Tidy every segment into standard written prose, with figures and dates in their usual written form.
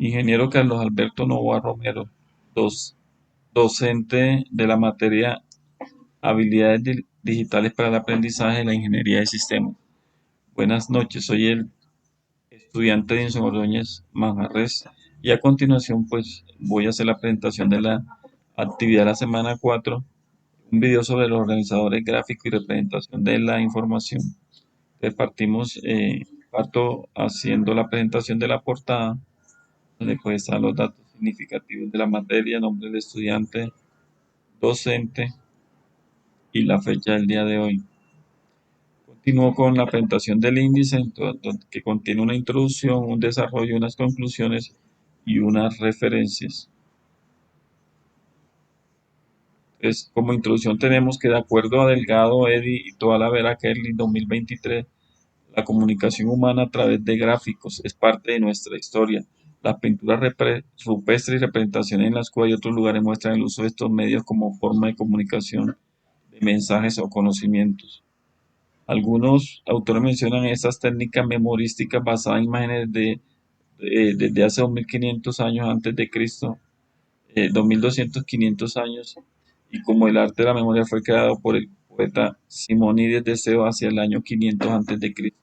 Ingeniero Carlos Alberto Novoa Romero, dos- docente de la materia Habilidades Digitales para el Aprendizaje de la Ingeniería de Sistemas. Buenas noches, soy el estudiante de Edinson Ordóñez Manjarres y a continuación pues voy a hacer la presentación de la actividad de la semana 4, un video sobre los organizadores gráficos y representación de la información. Parto haciendo la presentación de la portada, donde pues están los datos significativos de la materia, nombre del estudiante, docente y la fecha del día de hoy. Continúo con la presentación del índice, que contiene una introducción, un desarrollo, unas conclusiones y unas referencias. Como introducción tenemos que de acuerdo a Delgado, Eddy y Toda Kelly 2023, la comunicación humana a través de gráficos es parte de nuestra historia. Las pinturas rupestres y representaciones en las cuales otros lugares muestran el uso de estos medios como forma de comunicación de mensajes o conocimientos. Algunos autores mencionan estas técnicas memorísticas basadas en imágenes desde hace 2500 años antes de Cristo, 2200, 500 años, y como el arte de la memoria fue creado por el poeta Simónides de Seo hacia el año 500 antes de Cristo.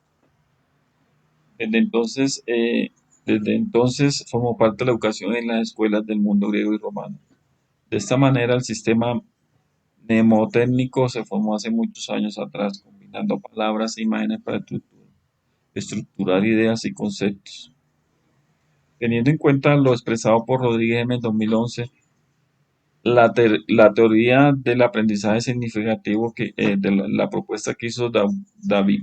Desde entonces, eh, Desde entonces formó parte de la educación en las escuelas del mundo griego y romano. De esta manera, el sistema mnemotécnico se formó hace muchos años atrás, combinando palabras e imágenes para estructurar ideas y conceptos. Teniendo en cuenta lo expresado por Rodríguez M. en 2011, la teoría del aprendizaje significativo, la propuesta que hizo David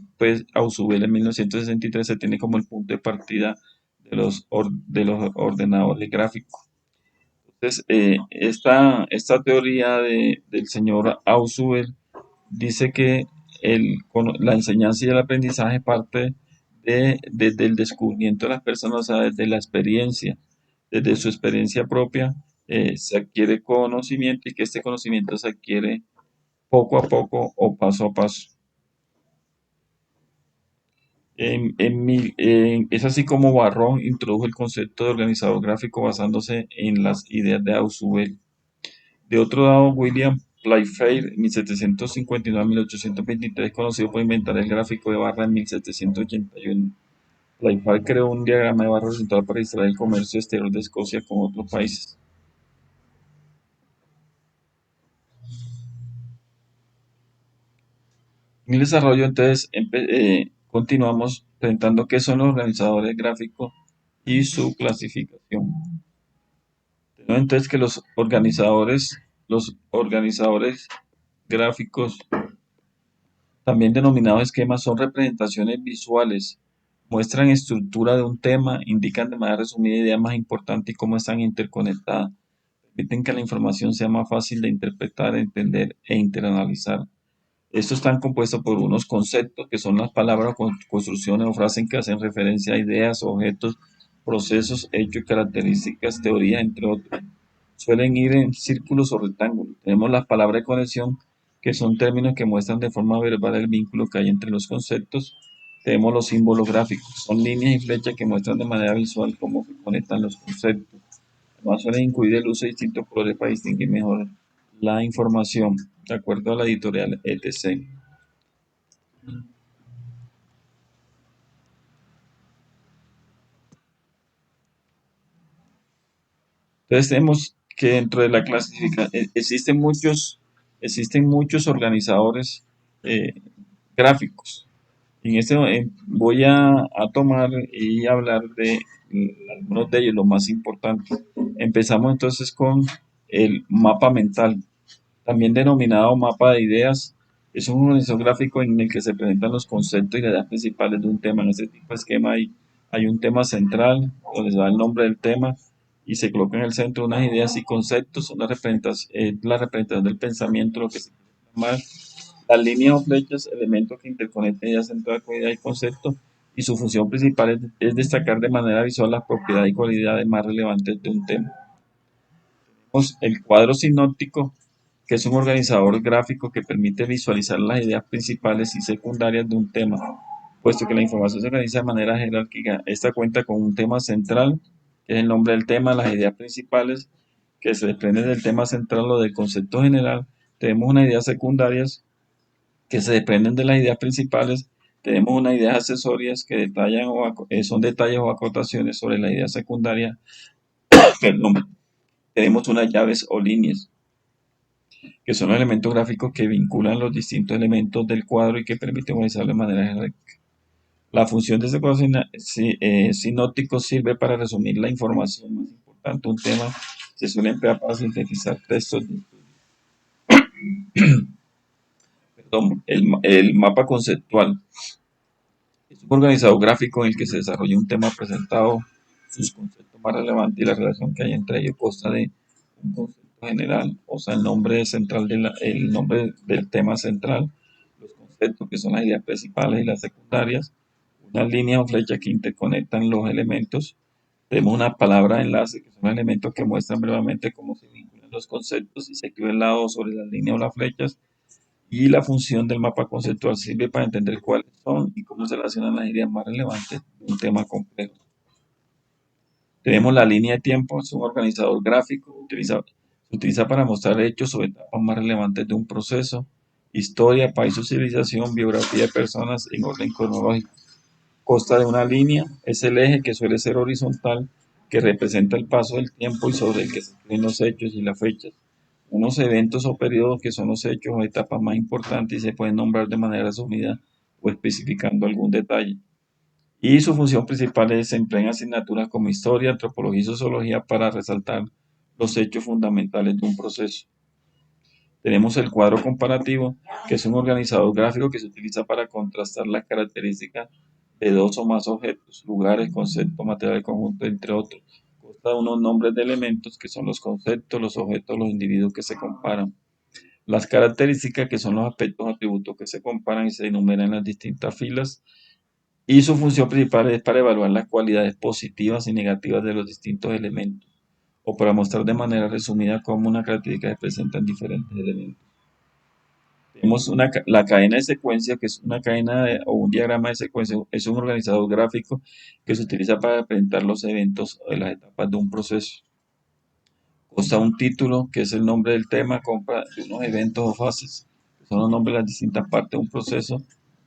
Ausubel en 1963, se tiene como el punto de partida de los ordenadores gráficos. Entonces, esta teoría del señor Ausubel dice que la enseñanza y el aprendizaje parte desde el descubrimiento de las personas, o sea, desde la experiencia, desde su experiencia propia, se adquiere conocimiento y que este conocimiento se adquiere poco a poco o paso a paso. Es así como Barrón introdujo el concepto de organizador gráfico basándose en las ideas de Ausubel. De otro lado, William Playfair, 1759 a 1823, conocido por inventar el gráfico de barra en 1781. Playfair creó un diagrama de barra horizontal para ilustrar el comercio exterior de Escocia con otros países. En el desarrollo, entonces, continuamos presentando qué son los organizadores gráficos y su clasificación. Tenemos entonces que los organizadores gráficos, también denominados esquemas, son representaciones visuales, muestran estructura de un tema, indican de manera resumida ideas más importantes y cómo están interconectadas, permiten que la información sea más fácil de interpretar, entender e interanalizar. Estos están compuestos por unos conceptos que son las palabras, construcciones o frases que hacen referencia a ideas, objetos, procesos, hechos, características, teorías, entre otros. Suelen ir en círculos o rectángulos. Tenemos las palabras de conexión, que son términos que muestran de forma verbal el vínculo que hay entre los conceptos. Tenemos los símbolos gráficos, son líneas y flechas que muestran de manera visual cómo se conectan los conceptos. Además suelen incluir el uso de distintos colores para distinguir mejor la información, de acuerdo a la editorial etc. Entonces tenemos que dentro de la clasificación existen muchos organizadores eh, gráficos. Voy a tomar y hablar de algunos de ellos, los más importantes. Empezamos entonces con el mapa mental, también denominado mapa de ideas. Es un organizador gráfico en el que se presentan los conceptos y las ideas principales de un tema. En este tipo de esquema hay un tema central, donde se da el nombre del tema y se coloca en el centro unas ideas y conceptos, la representación del pensamiento, lo que se llama las líneas o flechas, elementos que interconectan ideas centrales con ideas y conceptos, y su función principal es destacar de manera visual las propiedades y cualidades más relevantes de un tema. Tenemos el cuadro sinóptico, que es un organizador gráfico que permite visualizar las ideas principales y secundarias de un tema, puesto que la información se organiza de manera jerárquica. Esta cuenta con un tema central que es el nombre del tema, las ideas principales que se desprenden del tema central o del concepto general. Tenemos unas ideas secundarias que se desprenden de las ideas principales. Tenemos unas ideas accesorias que detallan son detalles o acotaciones sobre la idea secundaria. Perdón. Tenemos unas llaves o líneas, que son los elementos gráficos que vinculan los distintos elementos del cuadro y que permiten organizarlo de manera jerárquica. La función de este cuadro sinóptico sirve para resumir la información más importante de un tema. Se suele emplear para sintetizar textos. Perdón, el mapa conceptual es un organizador gráfico en el que se desarrolla un tema presentado, sus conceptos más relevantes y la relación que hay entre ellos consta de un concepto general, o sea, el nombre central el nombre del tema central, los conceptos que son las ideas principales y las secundarias, unas líneas o flechas que interconectan los elementos. Tenemos una palabra de enlace, que son elementos que muestran brevemente cómo se vinculan los conceptos y se escribe al lado sobre las líneas o las flechas. Y la función del mapa conceptual sirve para entender cuáles son y cómo se relacionan las ideas más relevantes de un tema complejo. Tenemos la línea de tiempo, es un organizador gráfico, se utiliza para mostrar hechos o etapas más relevantes de un proceso, historia, país o civilización, biografía de personas en orden cronológico. Consta de una línea, es el eje que suele ser horizontal, que representa el paso del tiempo y sobre el que se escriben los hechos y las fechas. Unos eventos o periodos que son los hechos o etapas más importantes y se pueden nombrar de manera resumida o especificando algún detalle. Y su función principal es se emplea en asignaturas como historia, antropología y sociología para resaltar los hechos fundamentales de un proceso. Tenemos el cuadro comparativo, que es un organizador gráfico que se utiliza para contrastar las características de dos o más objetos, lugares, conceptos, materiales conjuntos, entre otros. Consta de unos nombres de elementos que son los conceptos, los objetos, los individuos que se comparan. Las características, que son los aspectos, atributos que se comparan y se enumeran en las distintas filas. Y su función principal es para evaluar las cualidades positivas y negativas de los distintos elementos, o para mostrar de manera resumida cómo una característica se presenta en diferentes elementos. Tenemos la cadena de secuencia, que es una cadena o un diagrama de secuencia, es un organizador gráfico que se utiliza para presentar los eventos de las etapas de un proceso. Consta un título, que es el nombre del tema, compra de unos eventos o fases, que son los nombres de las distintas partes de un proceso,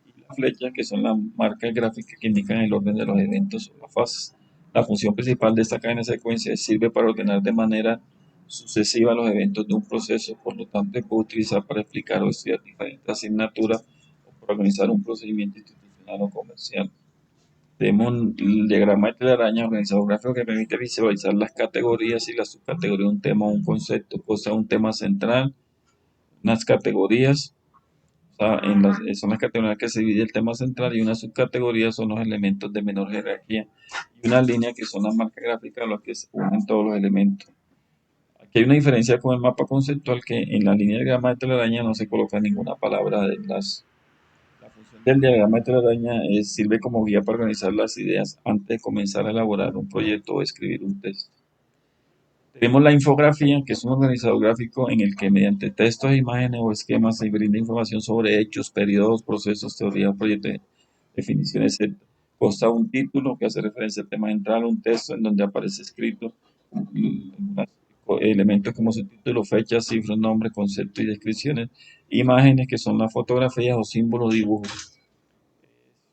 y las flechas, que son las marcas gráficas que indican el orden de los eventos o las fases. La función principal de esta cadena de secuencia sirve para ordenar de manera sucesiva los eventos de un proceso, por lo tanto se puede utilizar para explicar o estudiar diferentes asignaturas o para organizar un procedimiento institucional o comercial. Tenemos el diagrama de telaraña, organizador gráfico que permite visualizar las categorías y las subcategorías de un tema o un concepto, o sea, un tema central, unas categorías, o sea, son las categorías que se divide el tema central y unas subcategorías son los elementos de menor jerarquía y una línea que son las marcas gráficas, los que se unen todos los elementos. Aquí hay una diferencia con el mapa conceptual que en la línea de diagrama de telaraña no se coloca ninguna palabra de enlace. La función del diagrama de telaraña sirve como guía para organizar las ideas antes de comenzar a elaborar un proyecto o escribir un texto. Tenemos la infografía, que es un organizador gráfico en el que mediante textos, imágenes o esquemas se brinda información sobre hechos, periodos, procesos, teorías, proyectos, definiciones, etc. Consta un título que hace referencia al tema central, un texto en donde aparece escrito elementos como subtítulo, fechas, cifras, nombres, conceptos y descripciones, imágenes que son las fotografías o símbolos, dibujos.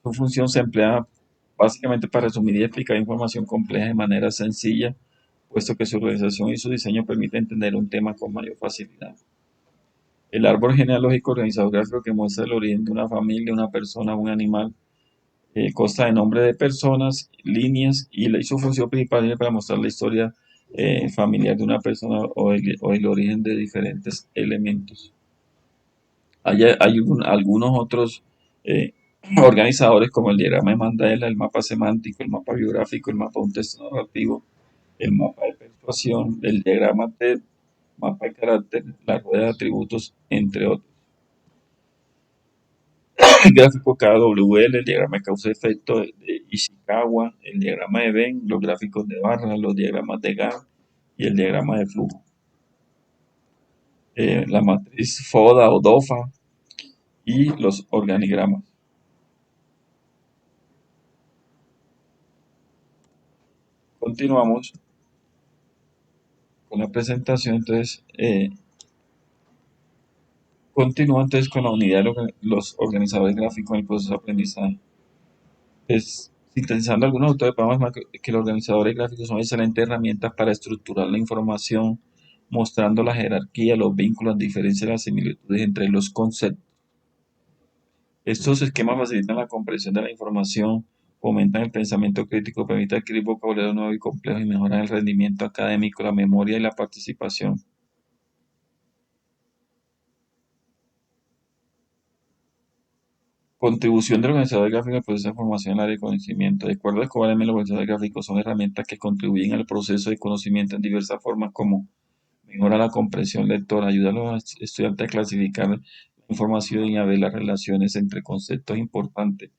Su función se emplea básicamente para resumir y explicar información compleja de manera sencilla, puesto que su organización y su diseño permiten entender un tema con mayor facilidad. El árbol genealógico organizador gráfico que muestra el origen de una familia, una persona, un animal, consta de nombre de personas, líneas y su función principal es para mostrar la historia familiar de una persona o el origen de diferentes elementos. Hay algunos otros eh, organizadores como el diagrama de Mandela, el mapa semántico, el mapa biográfico, el mapa de un texto narrativo, el mapa de persuasión, el diagrama TED, mapa de carácter, la rueda de atributos, entre otros. El gráfico KWL, el diagrama de causa-efecto de Ishikawa, el diagrama de Venn, los gráficos de barras, los diagramas de Gantt y el diagrama de flujo. La matriz FODA o DOFA y los organigramas. Continuamos con la presentación. Entonces, continúa entonces con la unidad de los organizadores gráficos en el proceso de aprendizaje. Sintetizando algunos autores, podemos afirmar que los organizadores gráficos son excelentes herramientas para estructurar la información, mostrando la jerarquía, los vínculos, las diferencias y las similitudes entre los conceptos. Estos esquemas facilitan la comprensión de la información, fomentan el pensamiento crítico, permiten adquirir vocabulario nuevo y complejo y mejoran el rendimiento académico, la memoria y la participación. Contribución del organizador gráfico al proceso de formación en el área de conocimiento. De acuerdo a Escobar, los organizadores gráficos son herramientas que contribuyen al proceso de conocimiento en diversas formas, como mejora la comprensión lectora, ayuda a los estudiantes a clasificar la información y a ver las relaciones entre conceptos importantes.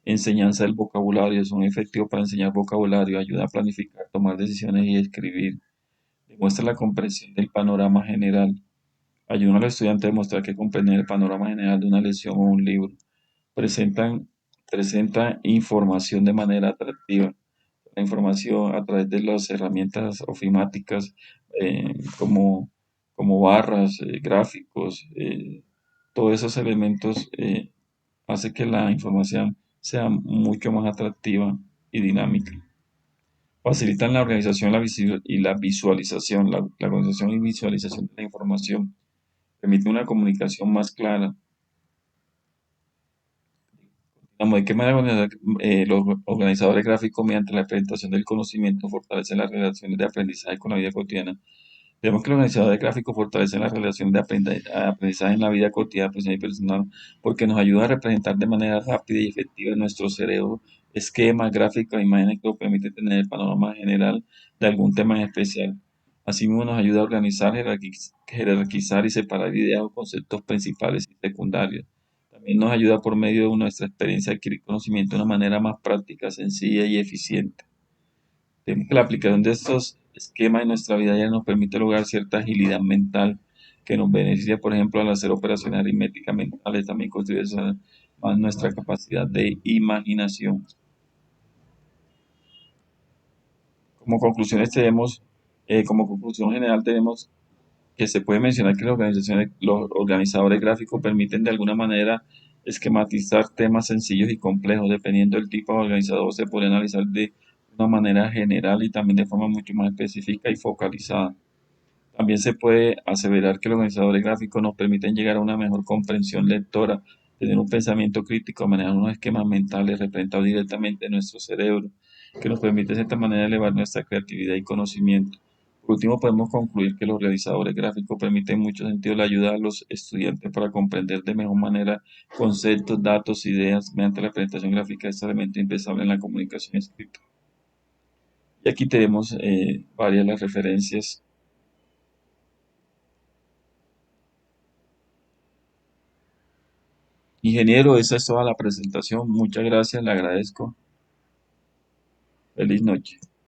Enseñanza del vocabulario, son efectivos para enseñar vocabulario, ayuda a planificar, tomar decisiones y escribir. Demuestra la comprensión del panorama general. Ayuda al estudiante a demostrar que comprende el panorama general de una lección o un libro. Presentan, presenta información de manera atractiva. La información a través de las herramientas ofimáticas como, como barras, gráficos, todos esos elementos hace que la información sea mucho más atractiva y dinámica. Facilitan la organización y la visualización, la organización y visualización de la información. Permite una comunicación más clara. ¿De qué manera los organizadores gráficos mediante la presentación del conocimiento fortalecen las relaciones de aprendizaje con la vida cotidiana? Vemos que los organizadores gráficos fortalecen las relaciones de aprendizaje en la vida cotidiana profesional y personal porque nos ayuda a representar de manera rápida y efectiva en nuestro cerebro esquemas, gráficos, imágenes que nos permiten tener el panorama general de algún tema en especial. Asimismo, nos ayuda a organizar, jerarquizar y separar ideas o conceptos principales y secundarios. También nos ayuda por medio de nuestra experiencia a adquirir conocimiento de una manera más práctica, sencilla y eficiente. Tenemos que la aplicación de estos esquemas en nuestra vida ya nos permite lograr cierta agilidad mental que nos beneficia, por ejemplo, al hacer operaciones aritméticas mentales, también contribuye más nuestra capacidad de imaginación. Como conclusiones tenemos, como conclusión general tenemos que se puede mencionar que las organizaciones, los organizadores gráficos permiten de alguna manera esquematizar temas sencillos y complejos. Dependiendo del tipo de organizador, se puede analizar de una manera general y también de forma mucho más específica y focalizada. También se puede aseverar que los organizadores gráficos nos permiten llegar a una mejor comprensión lectora, tener un pensamiento crítico, manejar unos esquemas mentales representados directamente en nuestro cerebro, que nos permite de cierta manera elevar nuestra creatividad y conocimiento. Por último, podemos concluir que los realizadores gráficos permiten en muchos sentidos la ayuda a los estudiantes para comprender de mejor manera conceptos, datos, ideas mediante la presentación gráfica de este elemento indispensable en la comunicación escrita. Y aquí tenemos varias de las referencias. Ingeniero, esa es toda la presentación. Muchas gracias, le agradezco. Feliz noche.